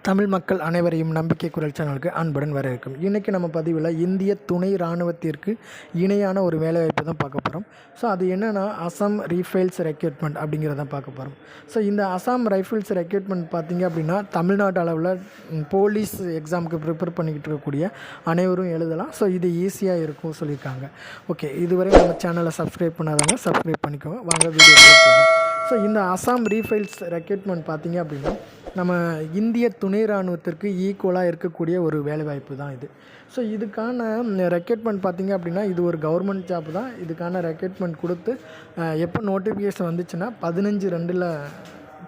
தமிழ் மக்கள் அனைவரையும் நம்பிக்கை குரல் சேனலுக்கு அன்புடன் வரவேற்கும். இன்றைக்கி நம்ம பதிவில் இந்திய துணை இராணுவத்திற்கு இணையான ஒரு வேலைவாய்ப்பு தான் பார்க்க போகிறோம். ஸோ அது என்னென்னா அசாம் ரைஃபிள்ஸ் ரெக்ரூட்மெண்ட் அப்படிங்கிறதான் பார்க்க போகிறோம். ஸோ இந்த அசாம் ரைஃபிள்ஸ் ரெக்ரூட்மெண்ட் பார்த்திங்க அப்படின்னா தமிழ்நாட்டு அளவில் போலீஸ் எக்ஸாமுக்கு ப்ரிப்பேர் பண்ணிக்கிட்டு இருக்கக்கூடிய அனைவரும் எழுதலாம். ஸோ இது ஈஸியாக இருக்கும் சொல்லியிருக்காங்க. ஓகே, இதுவரை நம்ம சேனலை சப்ஸ்கிரைப் பண்ணாதவங்க சப்ஸ்கிரைப் பண்ணிக்கோங்க. வாங்க வீடியோ போகலாம். ஸோ இந்த அசாம் ரைஃபிள்ஸ் ரெக்ரூட்மெண்ட் பார்த்திங்க அப்படின்னா நம்ம இந்திய துணை இராணுவத்திற்கு ஈக்குவலாக இருக்கக்கூடிய ஒரு வேலைவாய்ப்பு தான் இது. ஸோ இதுக்கான ரெக்ரூட்மெண்ட் பார்த்திங்க அப்படின்னா இது ஒரு கவர்மெண்ட் ஜாப் தான். இதுக்கான ரெக்ரூட்மெண்ட் கொடுத்து எப்போ நோட்டிஃபிகேஷன் வந்துச்சுன்னா 15/2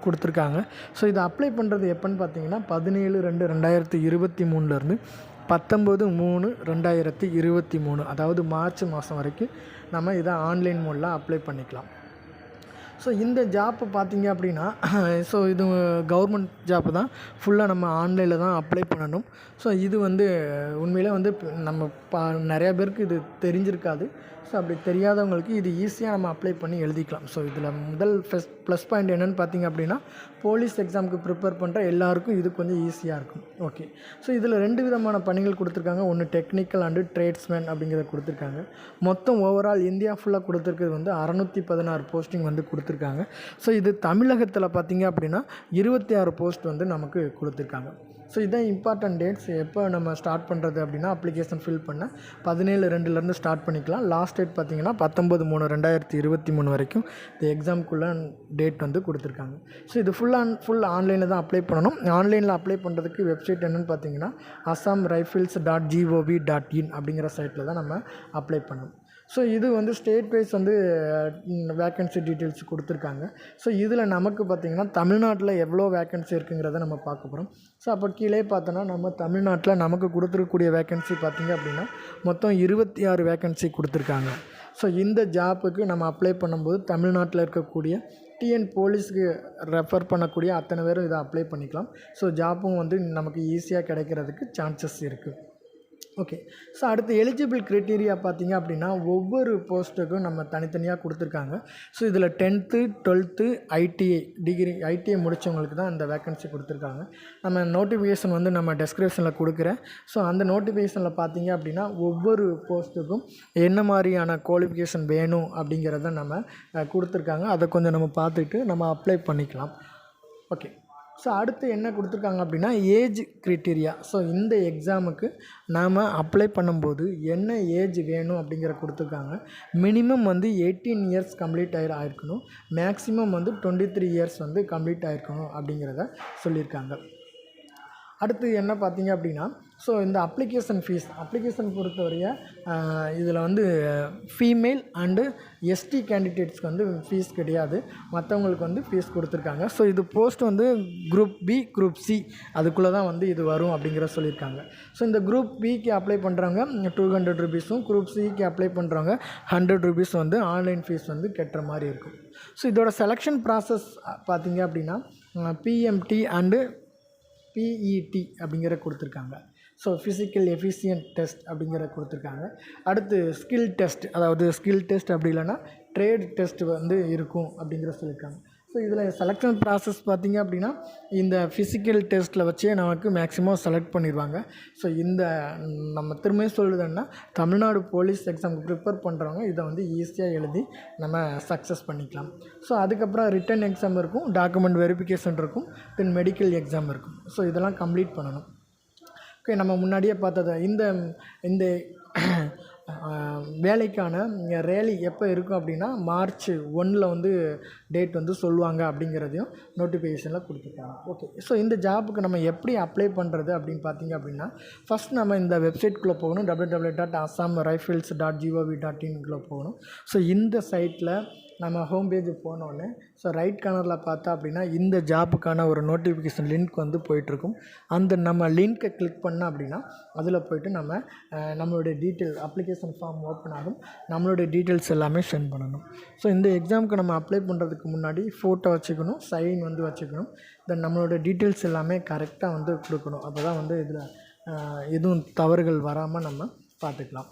கொடுத்துருக்காங்க. ஸோ இதை அப்ளை பண்ணுறது எப்போன்னு பார்த்தீங்கன்னா 17/2/2023 19/3/2023 அதாவது மார்ச் மாதம் வரைக்கும் நம்ம இதை ஆன்லைன் மோடில் அப்ளை பண்ணிக்கலாம். ஸோ இந்த ஜாப்பு பார்த்திங்க அப்படின்னா ஸோ இது கவர்மெண்ட் ஜாப்பு தான். ஃபுல்லாக நம்ம ஆன்லைனில் தான் அப்ளை பண்ணணும். ஸோ இது உண்மையிலே நம்ம நிறையா பேருக்கு இது தெரிஞ்சிருக்காது. ஸோ அப்படி தெரியாதவங்களுக்கு இது ஈஸியாக நம்ம அப்ளை பண்ணி எழுதிக்கலாம். ஸோ இதில் முதல் ப்ளஸ் பாயிண்ட் என்னென்னு பார்த்திங்க அப்படின்னா போலீஸ் எக்ஸாமுக்கு ப்ரிப்பேர் பண்ணுற எல்லாருக்கும் இது கொஞ்சம் ஈஸியாக இருக்கும். ஓகே, ஸோ இதில் 2 விதமான பணிகள் கொடுத்துருக்காங்க. ஒன்று டெக்னிக்கல் அண்டு ட்ரேட்ஸ்மேன் அப்படிங்கிறத கொடுத்துருக்காங்க. மொத்தம் ஓவரால் இந்தியா ஃபுல்லாக கொடுத்துருக்கிறது 616 போஸ்டிங் கொடுத்துருக்காங்க. ஸோ இது தமிழகத்தில் பார்த்திங்க அப்படின்னா 26 போஸ்ட் நமக்கு கொடுத்துருக்காங்க. ஸோ இதான் இம்பார்ட்டன்ட் டேட்ஸ். எப்போ நம்ம ஸ்டார்ட் பண்ணுறது அப்படின்னா அப்ளிகேஷன் ஃபில் பண்ண 17/2 ஸ்டார்ட் பண்ணிக்கலாம். லாஸ்ட் டேட் பார்த்திங்கன்னா 19/3/2023 வரைக்கும் இந்த எக்ஸாமுக்குள்ள டேட் கொடுத்துருக்காங்க. ஸோ இது ஃபுல் ஆன்லைனில் தான் அப்ளை பண்ணணும். ஆன்லைனில் அப்ளை பண்ணுறதுக்கு வெப்சைட் என்னென்னு பார்த்தீங்கன்னா assamrifles.gov.in அப்படிங்கிற சைட்டில் தான் நம்ம அப்ளை பண்ணணும். ஸோ இது ஸ்டேட் வைஸ் வேக்கன்சி டீட்டெயில்ஸ் கொடுத்துருக்காங்க. ஸோ இதில் நமக்கு பார்த்திங்கன்னா தமிழ்நாட்டில் எவ்வளோ வேக்கன்சி இருக்குங்கிறத நம்ம பார்க்க போகிறோம். ஸோ அப்போ கீழே பார்த்தோன்னா நம்ம தமிழ்நாட்டில் நமக்கு கொடுத்துருக்கக்கூடிய வேக்கன்சி பார்த்திங்க அப்படின்னா மொத்தம் 26 வேக்கன்சி கொடுத்துருக்காங்க. ஸோ இந்த ஜாப்புக்கு நம்ம அப்ளை பண்ணும்போது தமிழ்நாட்டில் இருக்கக்கூடிய டிஎன் போலீஸுக்கு ரெஃபர் பண்ணக்கூடிய அத்தனை பேரும் இதை அப்ளை பண்ணிக்கலாம். ஸோ ஜாப்பும் நமக்கு ஈஸியாக கிடைக்கிறதுக்கு சான்சஸ் இருக்குது. ஓகே, ஸோ அடுத்து எலிஜிபிள் க்ரைட்டீரியா பார்த்திங்க அப்படின்னா ஒவ்வொரு போஸ்ட்டுக்கும் நம்ம தனித்தனியாக கொடுத்துருக்காங்க. ஸோ இதில் 10th 12th ஐடிஐ முடித்தவங்களுக்கு தான் இந்த வேக்கன்சி கொடுத்துருக்காங்க. நம்ம நோட்டிஃபிகேஷன் நம்ம டெஸ்கிரிப்ஷனில் கொடுக்குறேன். ஸோ அந்த நோட்டிஃபிகேஷனில் பார்த்திங்க அப்படின்னா ஒவ்வொரு போஸ்ட்டுக்கும் என்ன மாதிரியான குவாலிஃபிகேஷன் வேணும் அப்படிங்கிறத நம்ம கொடுத்துருக்காங்க. அதை கொஞ்சம் நம்ம பார்த்துட்டு நம்ம அப்ளை பண்ணிக்கலாம். ஓகே, ஸோ அடுத்து என்ன கொடுத்துருக்காங்க அப்படின்னா ஏஜ் க்ரைட்டீரியா. ஸோ இந்த எக்ஸாமுக்கு நாம் அப்ளை பண்ணும்போது என்ன ஏஜ் வேணும் அப்படிங்கிற கொடுத்துருக்காங்க. மினிமம் 18 இயர்ஸ் கம்ப்ளீட் ஆகிருக்கணும். மேக்ஸிமம் 23 இயர்ஸ் கம்ப்ளீட் ஆகிருக்கணும் அப்படிங்கிறத சொல்லியிருக்காங்க. அடுத்து என்ன பார்த்திங்க அப்படின்னா ஸோ இந்த அப்ளிகேஷன் பொறுத்தவரைய இதில் ஃபீமேல் அண்டு எஸ்டி கேண்டிடேட்ஸ்க்கு ஃபீஸ் கிடையாது. மற்றவங்களுக்கு ஃபீஸ் கொடுத்துருக்காங்க. ஸோ இது post group B group C அதுக்குள்ளே தான் இது வரும் அப்படிங்கிற சொல்லியிருக்காங்க. ஸோ இந்த குரூப் பிக்கு அப்ளை பண்ணுறவங்க 200 ரூபீஸும் குரூப் சிக்கு அப்ளை பண்ணுறவங்க 100 ரூபீஸ் ஆன்லைன் ஃபீஸ் கட்டுற மாதிரி இருக்கும். ஸோ இதோட செலெக்ஷன் ப்ராசஸ் பார்த்திங்க அப்படின்னா பிஎம்டி அண்டு பிஇடி அப்படிங்கிற கொடுத்துருக்காங்க. ஸோ ஃபிசிக்கல் எஃபிஷியன்ட் டெஸ்ட் அப்படிங்கிற கொடுத்துருக்காங்க. அடுத்து ஸ்கில் டெஸ்ட், அதாவது ஸ்கில் டெஸ்ட் அப்படி இல்லைன்னா ட்ரேட் டெஸ்ட் இருக்கும் அப்படிங்கிற சொல்லியிருக்காங்க. ஸோ இதில் செலெக்ஷன் ப்ராசஸ் பார்த்திங்க அப்படின்னா இந்த ஃபிசிக்கல் டெஸ்ட்டில் வச்சே நமக்கு மேக்ஸிமம் செலக்ட் பண்ணிடுவாங்க. ஸோ இந்த நம்ம திரும்ப சொல்லுதுன்னா தமிழ்நாடு போலீஸ் எக்ஸாமுக்கு ப்ரிப்பேர் பண்ணுறவங்க இதை ஈஸியாக எழுதி நம்ம சக்ஸஸ் பண்ணிக்கலாம். ஸோ அதுக்கப்புறம் ரிட்டன் எக்ஸாம் இருக்கும், டாக்குமெண்ட் வெரிஃபிகேஷன் இருக்கும், தென் மெடிக்கல் எக்ஸாம் இருக்கும். ஸோ இதெல்லாம் கம்ப்ளீட் பண்ணணும். ஓகே, நம்ம முன்னாடியே பார்த்தது இந்த வேலைக்கான ரேலி எப்போ இருக்கும் அப்படின்னா மார்ச் 1 டேட் சொல்லுவாங்க அப்படிங்கிறதையும் நோட்டிஃபிகேஷனில் கொடுத்துருக்காங்க. ஓகே, ஸோ இந்த ஜாப்புக்கு நம்ம எப்படி அப்ளை பண்ணுறது அப்படின்னு பார்த்திங்க அப்படின்னா ஃபஸ்ட் நம்ம இந்த வெப்சைட்குள்ளே போகணும். www.assamrifles.gov.in போகணும். ஸோ இந்த சைட்டில் நம்ம ஹோம் பேஜ் போனோடனே ஸோ ரைட் கார்னரில் பார்த்தா அப்படின்னா இந்த ஜாப்புக்கான ஒரு நோட்டிஃபிகேஷன் லிங்க் போயிட்டுருக்கும். அந்த நம்ம லிங்க்கை கிளிக் பண்ணோம் அப்படின்னா அதில் போய்ட்டு நம்மளுடைய டீட்டெயில் அப்ளிகேஷன் ஃபார்ம் ஓப்பன் ஆகும். நம்மளுடைய டீட்டெயில்ஸ் எல்லாமே சென்ட் பண்ணணும். ஸோ இந்த எக்ஸாமுக்கு நம்ம அப்ளை பண்ணுறதுக்கு முன்னாடி ஃபோட்டோ வச்சுக்கணும், சைன் வச்சுக்கணும். தென் நம்மளோட டீட்டெயில்ஸ் எல்லாமே கரெக்டாக கொடுக்கணும். அப்போ தான் இதில் எதுவும் தவறுகள் வராமல் நம்ம பார்த்துக்கலாம்.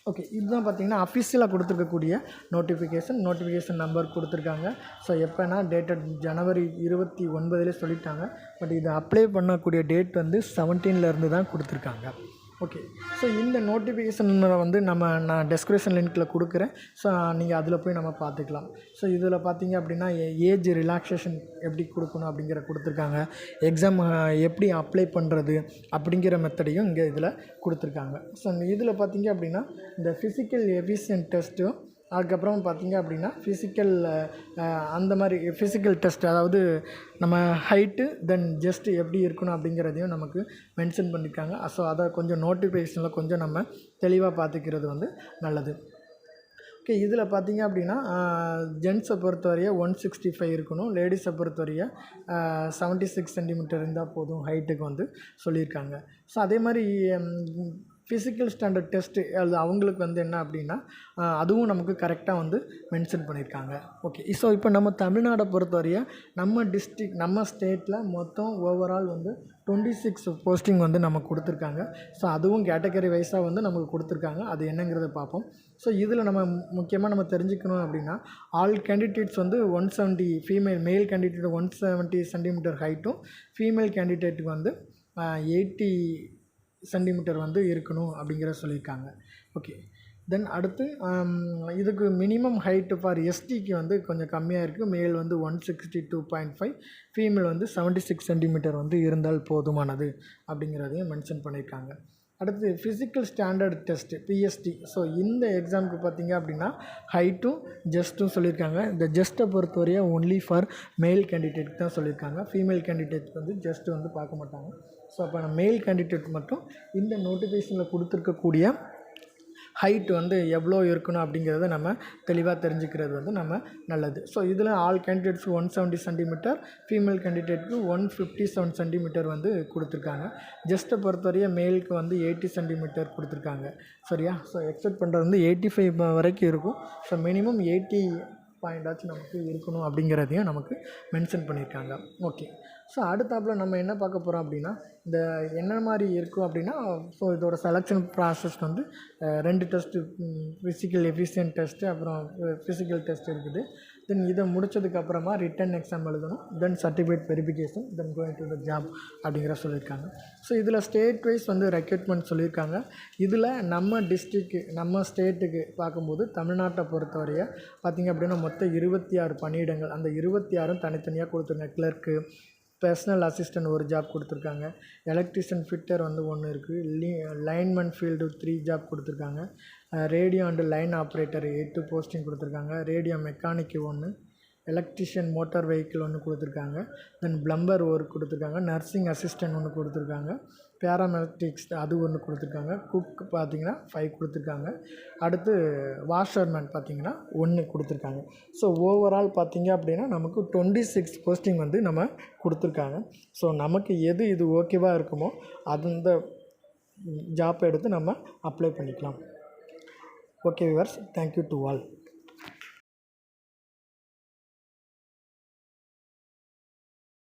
ஓகே, இதுதான் பார்த்தீங்கன்னா அஃபிஷியலாக கொடுத்துருக்கக்கூடிய நோட்டிஃபிகேஷன் நம்பர் கொடுத்துருக்காங்க. ஸோ எப்போனா டேட்டட் ஜனவரி 29 சொல்லிட்டாங்க. பட் இது அப்ளை பண்ணக்கூடிய டேட் வந்து 17 தான் கொடுத்துருக்காங்க. ஓகே, ஸோ இந்த நோட்டிஃபிகேஷனில் வந்து நான் டெஸ்கிரிப்ஷன் லிங்க்கில் கொடுக்குறேன். ஸோ நீங்கள் அதில் போய் நம்ம பார்த்துக்கலாம். ஸோ இதில் பார்த்தீங்க அப்படின்னா ஏஜ் ரிலாக்ஸேஷன் எப்படி கொடுக்கணும் அப்படிங்கிற கொடுத்துருக்காங்க. எக்ஸாம் எப்படி அப்ளை பண்ணுறது அப்படிங்கிற மெத்தடையும் இங்கே இதில் கொடுத்துருக்காங்க. ஸோ இதில் பார்த்தீங்க அப்படின்னா இந்த ஃபிசிக்கல் எஃபிஷியன்ட் டெஸ்ட்டும் அதுக்கப்புறம் பார்த்தீங்க அப்படின்னா அந்த மாதிரி ஃபிசிக்கல் டெஸ்ட், அதாவது நம்ம ஹைட்டு தென் ஜஸ்ட் எப்படி இருக்கணும் அப்படிங்கிறதையும் நமக்கு மென்ஷன் பண்ணியிருக்காங்க. ஸோ அதை கொஞ்சம் நோட்டிஃபிகேஷனில் கொஞ்சம் நம்ம தெளிவாக பார்த்துக்கிறது வந்து நல்லது. ஓகே, இதில் பார்த்தீங்க அப்படின்னா ஜென்ஸை பொறுத்தவரைய 165 இருக்கணும், லேடிஸை பொறுத்தவரைய 76 சென்டிமீட்டர் இருந்தால் போதும் ஹைட்டுக்கு வந்து சொல்லியிருக்காங்க. ஸோ அதே மாதிரி ஃபிசிக்கல் ஸ்டாண்டர்ட் டெஸ்ட்டு அது அவங்களுக்கு வந்து என்ன அப்படின்னா அதுவும் நமக்கு கரெக்டாக வந்து மென்ஷன் பண்ணியிருக்காங்க. ஓகே, ஸோ இப்போ நம்ம தமிழ்நாடை பொறுத்தவரைய நம்ம ஸ்டேட்டில் மொத்தம் ஓவரால் வந்து 26 போஸ்டிங் வந்து நமக்கு கொடுத்துருக்காங்க. ஸோ அதுவும் கேட்டகரி வைஸாக வந்து நமக்கு கொடுத்துருக்காங்க. அது என்னங்கிறத பார்ப்போம். ஸோ இதில் நம்ம முக்கியமாக நம்ம தெரிஞ்சுக்கணும் அப்படின்னா ஆல் கேண்டிடேட்ஸ் வந்து 170 மேல் கேண்டிடேட் 170 சென்டிமீட்டர் ஹைட்டும், ஃபீமேல் கேண்டிடேட்டுக்கு வந்து 80 சென்டிமீட்டர் வந்து இருக்கணும் அப்படிங்கிற சொல்லியிருக்காங்க. ஓகே, தென் அடுத்து இதுக்கு மினிமம் ஹைட்டு ஃபார் எஸ்டிக்கு வந்து கொஞ்சம் கம்மியாக இருக்குது. மேல் வந்து 162.5, ஃபீமேல் வந்து 76 சென்டிமீட்டர் வந்து இருந்தால் போதுமானது அப்படிங்கிறதையும் மென்ஷன் பண்ணியிருக்காங்க. அடுத்து physical standard test PST. So இந்த எக்ஸாமுக்கு பார்த்தீங்க அப்படின்னா ஹைட்டும் ஜஸ்ட்டும் சொல்லியிருக்காங்க. இந்த ஜஸ்ட்டை பொறுத்தவரைய ஒன்லி ஃபார் மேல் கேண்டிடேட் தான் சொல்லியிருக்காங்க. ஃபீமேல் கேண்டிடேட் வந்து ஜஸ்ட்டு வந்து பார்க்க மாட்டாங்க. ஸோ அப்போ நம்ம மேல் கேண்டிடேட் மட்டும் இந்த நோட்டிஃபிகேஷனில் கொடுத்துருக்கக்கூடிய ஹைட் வந்து எவ்வளோ இருக்கணும் அப்படிங்கிறத நம்ம தெளிவாக தெரிஞ்சுக்கிறது வந்து நம்ம நல்லது. ஸோ இதில் ஆல் கேண்டிடேட்ஸ்க்கு 170 சென்டிமீட்டர், ஃபீமேல் கேண்டிடேட்டுக்கு 157 சென்டிமீட்டர் வந்து கொடுத்துருக்காங்க. ஜஸ்ட்டை பொறுத்தவரைய மேலுக்கு வந்து 80 சென்டிமீட்டர் கொடுத்துருக்காங்க. சரியா? ஸோ எக்ஸ்பெக்ட் பண்ணுறது வந்து 85 வரைக்கும் இருக்கும். ஸோ மினிமம் 80 பாயிண்டாச்சும் நமக்கு இருக்கணும் அப்படிங்கிறதையும் நமக்கு மென்ஷன் பண்ணியிருக்காங்க. ஓகே, ஸோ அடுத்தாப்பில் நம்ம என்ன பார்க்க போகிறோம் அப்படின்னா இந்த என்ன மாதிரி இருக்கும் அப்படின்னா ஸோ இதோட செலெக்ஷன் ப்ராசஸ் வந்து 2 டெஸ்ட்டு, ஃபிசிக்கல் எஃபிஷியன்ட் டெஸ்ட்டு அப்புறம் ஃபிசிக்கல் டெஸ்ட் இருக்குது. தென் இதை முடித்ததுக்கப்புறமா ரிட்டன் எக்ஸாம் எழுதணும், then certificate verification, then going to the job அப்படிங்கிற சொல்லியிருக்காங்க. ஸோ இதில் ஸ்டேட் வைஸ் வந்து ரெக்ரூட்மெண்ட் சொல்லியிருக்காங்க. இதில் நம்ம டிஸ்ட்ரிக்கு நம்ம ஸ்டேட்டுக்கு பார்க்கும்போது தமிழ்நாட்டை பொறுத்தவரைய பார்த்திங்க அப்படின்னா மொத்தம் 26 பணியிடங்கள். அந்த 26ம் தனித்தனியாக கொடுத்துருங்க. கிளர்க்கு, பர்சனல் அசிஸ்டன்ட் ஒரு ஜாப் கொடுத்துருக்காங்க, எலக்ட்ரிஷியன் ஃபிட்டர் வந்து 1 இருக்குது, லைன்மேன் ஃபீல்டு 3 ஜாப் கொடுத்துருக்காங்க, radio and line operator 8 posting கொடுத்துருக்காங்க, ரேடியோ மெக்கானிக்கு 1, எலக்ட்ரிஷியன் மோட்டார் வெஹிக்கிள் 1 கொடுத்துருக்காங்க, தென் ப்ளம்பர் ஒர்க் கொடுத்துருக்காங்க, நர்சிங் அசிஸ்டன்ட் 1 கொடுத்துருக்காங்க, பேராமெட்ரிக்ஸ் அது 1 கொடுத்துருக்காங்க, குக் பார்த்திங்கன்னா 5 கொடுத்துருக்காங்க, அடுத்து வாஷர்மேன் பார்த்திங்கன்னா 1 கொடுத்துருக்காங்க. ஸோ ஓவரால் பார்த்திங்க அப்படின்னா நமக்கு 26 போஸ்டிங் வந்து நம்ம கொடுத்துருக்காங்க. ஸோ நமக்கு இது ஓகேவாக இருக்குமோ அந்த ஜாப் எடுத்து நம்ம அப்ளை பண்ணிக்கலாம். Okay viewers, thank you to all.